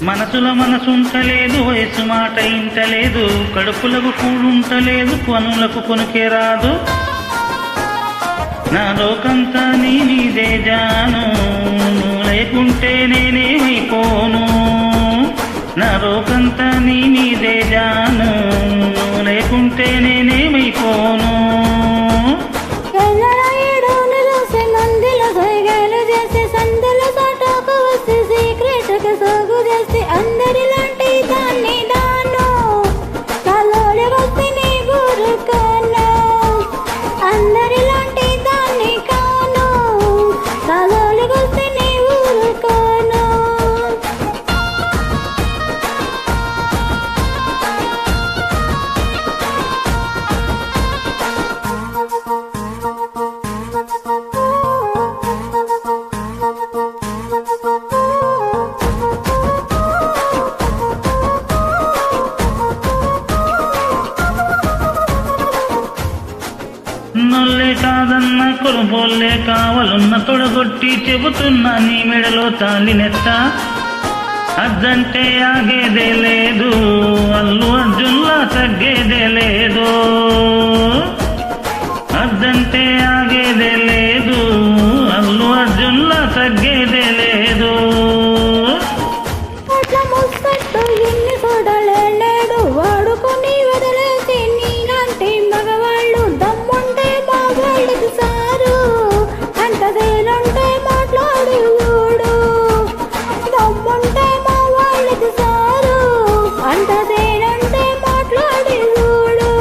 మనసుల మనసుంటలేదు, వయసు మాట ఇంటలేదు, కడుపులకు కూడుంటలేదు, పనులకు కొనుకే రాదు. నా లోకంతా నీ నీదే జాను, నువ్వు లేకుంటే నేనేమైపోను. నా లోకంతా నీ నీదే జాను, నువ్వు లేకుంటే నేనేమైపోను. అందరిలాంటి దాన్ని దాను కాలోలి వస్తే నీ గురు కాను, అందరిలాంటి దాన్ని కాను కాలోలి వస్తే నీ ఊరు కాను. నొల్లే కాదన్న కొలుబోల్లే కావలున్న తొడగొట్టి చెబుతున్నా నీ మెడలో తాళినెత్త. అద్దంటే ఆగేదే లేదు, అల్లు అర్జున్లా తగ్గేదే లేదు. అద్దంటే ఆగేదే లేదు, అల్లు అర్జున్లా తగ్గేదే లేదు. అట్లా ముస్తట్టు ఎన్ని చూడలేడు, వాడుకొని వదిలేసి నీలాంటి మగవాళ్ళు దమ్ముంటే మా వాళ్ళకి సారు. అంతదేనంటే మాట్లాడి చూడు, దమ్ముంటే మా వాళ్ళకి సారు. అంతదేనంటే మాట్లాడి చూడు.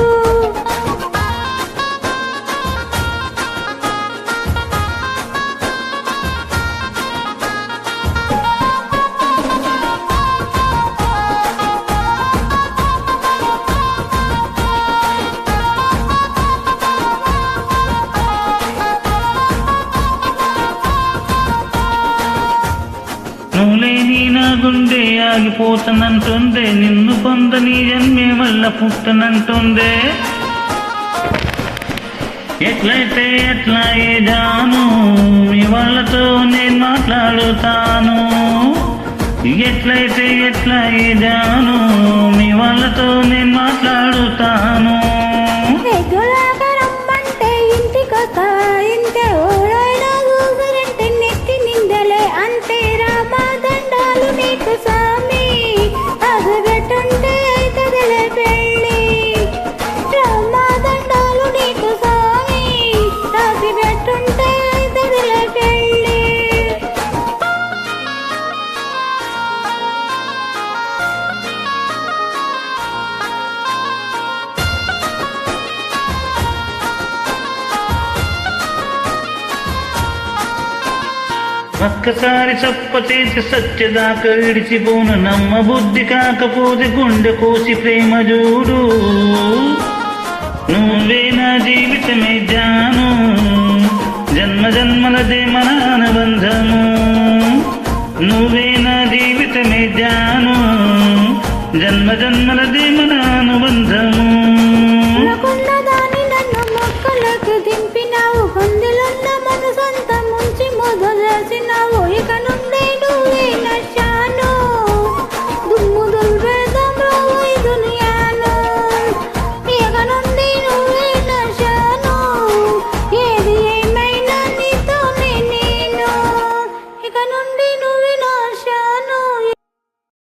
నువ్వు లేని నా గుండె ఆగిపోతానంటుందే, నిన్ను పొందని జన్మే వల్ల పుట్టనంటుందే. ఎట్లయితే ఎట్లా ఏ జాను, మీ వాళ్ళతో నేను మాట్లాడుతాను. ఎట్లయితే ఎట్లా ఏ జాను, మీ వాళ్ళతో నేను మాట్లాడుతాను. రెగ్యులర్గా రమ్మంటే ఇంటికొస్తా, ఇంతే ఓడైనా చూసారంటే నెత్తి నిందలే అంతే. రామదండాలు నీకు సామి, అదుగట్టుంటే అయితదిలే పెళ్ళి. రామదండాలు నీకు సామి, అదుగట్టుంటే అయితదిలే పెళ్ళి. ఒక్కసారి చప్ప చేసి సత్యదాకా విడిచిపోను, నమ్మ బుద్ధి కాకపోతే గుండె కోసి ప్రేమ చూడు. నువ్వే నా జీవితమే జాను, జన్మ జన్మలదే మన అనుబంధము. నువ్వే నా జీవితమే జాను, జన్మ జన్మలదే మన అనుబంధము. దాన్ని నన్ను మొక్కలకు దింపినావు, కొందులున్న మనసంతా ముంచి మొదలేసినావు. ఇక